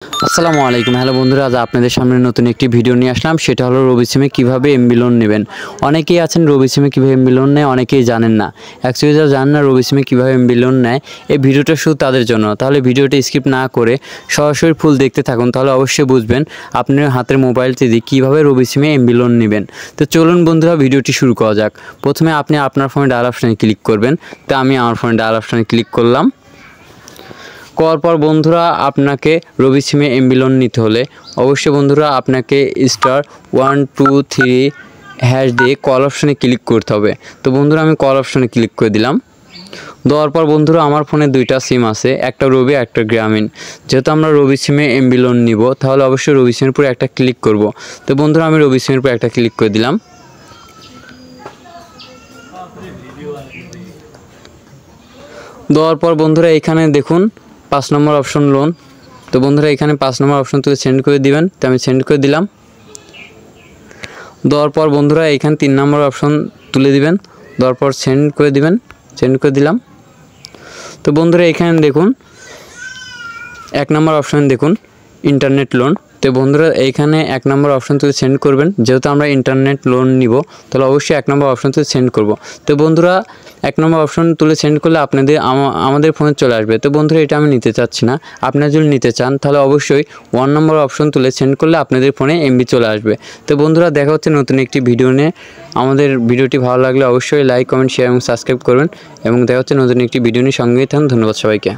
আসসালামু আলাইকুম। হ্যালো বন্ধুরা, আজ আপনাদের সামনে নতুন একটি ভিডিও নিয়ে আসলাম। সেটা হলো রবি সিমে কীভাবে এমবি লোন নেবেন। অনেকেই আছেন রবি সিমে কীভাবে এমবি লোন নেয়, অনেকেই জানেন না। অ্যাকচুয়ালি যারা জানেন না রবি সিমে কীভাবে এমবি লোন নেয়, এই ভিডিওটা শুধু তাদের জন্য। তাহলে ভিডিওটা স্কিপ না করে সরাসরি ফুল দেখতে থাকুন, তাহলে অবশ্যই বুঝবেন আপনার হাতের মোবাইলটি দিয়ে কীভাবে রবি সিমে এমবি লোন নেবেন। তো চলুন বন্ধুরা, ভিডিওটি শুরু করা যাক। প্রথমে আপনি আপনার ফোনে ডায়াল অপশানে ক্লিক করবেন। তো আমি আমার ফোনে ডায়াল অপশানে ক্লিক করলাম। করার পর বন্ধুরা, আপনাকে রবি সিমে এমবি লোন নিতে হলে অবশ্যই বন্ধুরা আপনাকে *123# দিয়ে কল অপশানে ক্লিক করতে হবে। তো বন্ধুরা আমি কল অপশানে ক্লিক করে দিলাম। দেওয়ার পর বন্ধুরা আমার ফোনে দুইটা সিম আছে, একটা রবি একটা গ্রামীণ। যেহেতু আমরা রবি সিমে এমবি লোন নিব, তাহলে অবশ্যই রবি সিমের উপরে একটা ক্লিক করব। তো বন্ধুরা আমি রবি সিমের উপরে একটা ক্লিক করে দিলাম। দেওয়ার পর বন্ধুরা এখানে দেখুন 5 নম্বর অপশন লোন। তো বন্ধুরা এখানে 5 নম্বর অপশন থেকে সেন্ড করে দিবেন। তো আমি সেন্ড করে দিলাম। দেওয়ার পর বন্ধুরা এখানে 3 নম্বর অপশন তুলে দিবেন। দেওয়ার পর সেন্ড করে দিবেন। সেন্ড করে দিলাম। তো বন্ধুরা এখানে দেখুন 1 নম্বর অপশন দেখুন ইন্টারনেট লোন। তো বন্ধুরা এইখানে 1 নম্বর অপশন থেকে সেন্ড করবেন। যেহেতু আমরা ইন্টারনেট লোন নিব, তাহলে অবশ্যই 1 নম্বর অপশন থেকে সেন্ড করব। তো বন্ধুরা 1 নম্বর অপশন তুলে সেন্ড করলে আমাদের ফোনে চলে আসবে। তো বন্ধুরা এটা আমি নিতে চাচ্ছি না। আপনারা যদি নিতে চান তাহলে অবশ্যই 1 নম্বর অপশন তুলে সেন্ড করলে আপনাদের ফোনে এমবি চলে আসবে। তো বন্ধুরা দেখা হচ্ছে নতুন একটি ভিডিও নিয়ে। আমাদের ভিডিওটি ভালো লাগলে অবশ্যই লাইক, কমেন্ট, শেয়ার এবং সাবস্ক্রাইব করবেন। এবং দেখা হচ্ছে নতুন একটি ভিডিও নিয়ে। সঙ্গেই থাকুন। ধন্যবাদ সবাইকে।